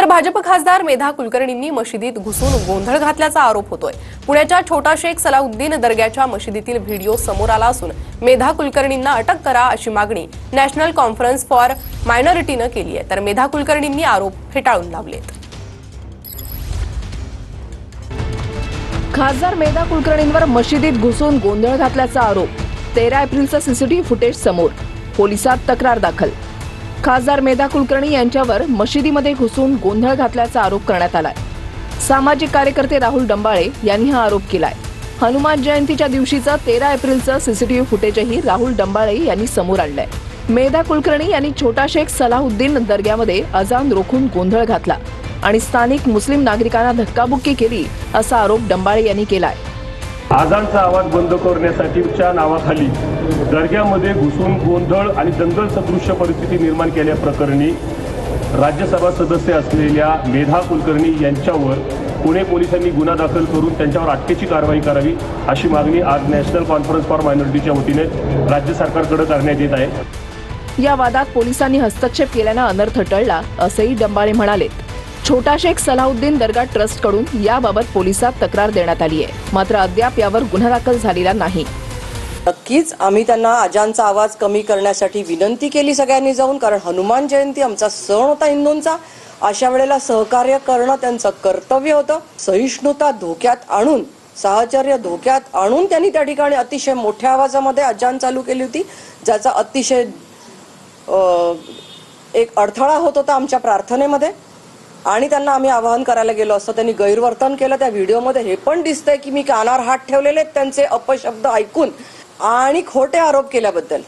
भाजप खासदार मेधा कुलकर्णींनी मशिदीत घुसून गोंधळ घातल्याचा आरोप होतोय। पुण्याच्या छोटा शेख सलाउद्दीन दर्ग्याच्या मशिदीतील व्हिडिओ समोर आला असून मेधा कुलकर्णींना अटक करा अशी मागणी नॅशनल कॉन्फरन्स फॉर मायनॉरिटीने केली आहे। तर मेधा कुलकर्णींनी आरोप फेटाळून लावलेत। खासदार मेधा कुलकर्णींवर मशिदीत घुसून गोंधळ घातल्याचा आरोप। 13 एप्रिलचा सीसीटीव्ही फुटेज समोर, पोलिसात तक्रार दाखल। खासदार मेधा कुलकर्णी यांच्यावर मशिदीमध्ये घुसून गोंधळ घातल्याचा आरोप करण्यात आलाय। सामाजिक कार्यकर्ते राहुल डंबाळे यांनी हा आरोप केलाय। हनुमान जयंतीच्या दिवशीचं 13 एप्रिलचं सीसीटीव्ही फुटेजही राहुल डंबाळे यांनी समोर आणलंय। मेधा कुलकर्णी यांनी छोटा शेख सलाउद्दीन दर्ग्यामध्ये अजान रोखून गोंधळ घातला आणि स्थानिक मुस्लिम नागरिकांना धक्काबुक्की केली असा आरोप डंबाळे यांनी केलाय। आजानचा आवाज बंद करण्यासाठीच्या नावाखाली दर्ग्यामध्ये घुसून गोंधळ आणि दंगल सदृश्य परिस्थिती निर्माण केल्याप्रकरणी राज्यसभा सदस्य असलेल्या मेधा कुलकर्णी यांच्यावर पुणे पोलिसांनी गुन्हा दाखल करून त्यांच्यावर अटकेची कारवाई करावी अशी मागणी आज नॅशनल कॉन्फरन्स फॉर मायनॉरिटीच्या वतीने राज्य सरकारकडे करण्यात येत आहे। या वादात पोलिसांनी हस्तक्षेप केल्याने अनर्थ टळला असंही डंबाळे म्हणाले। छोटा शेख सलाउद्दीन दर्गा ट्रस्टकडून याबाबत पोलिसात तक्रार देण्यात आली आहे, मात्र अद्याप यावर गुन्हा दाखल झालेला नाही। नक्कीच आम्ही त्यांना अजानचा आवाज कमी करण्यासाठी विनंती केली सगळ्यांनी जाऊन, कारण हनुमान जयंती आमचा सण होता हिंदूंचा। अशा वेळेला सहकार्य करणं त्यांचं कर्तव्य होतं। सहिष्णुता धोक्यात आणून, साहचर्य धोक्यात आणून त्यांनी त्या ठिकाणी अतिशय मोठ्या आवाजामध्ये अजान चालू केली होती, ज्याचा अतिशय एक अडथळा होत होता आमच्या प्रार्थनेमध्ये। आणि त्यांना आम्ही आवाहन करायला गेलो असता त्यांनी गैरवर्तन केलं। त्या व्हिडिओमध्ये हे पण दिसतंय की मी कानावर हात ठेवलेले त्यांचे अपशब्द ऐकून आणि खोटे आरोप केल्याबद्दल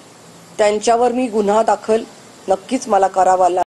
त्यांच्यावर मी गुन्हा दाखल नक्कीच मला करावा लागेल।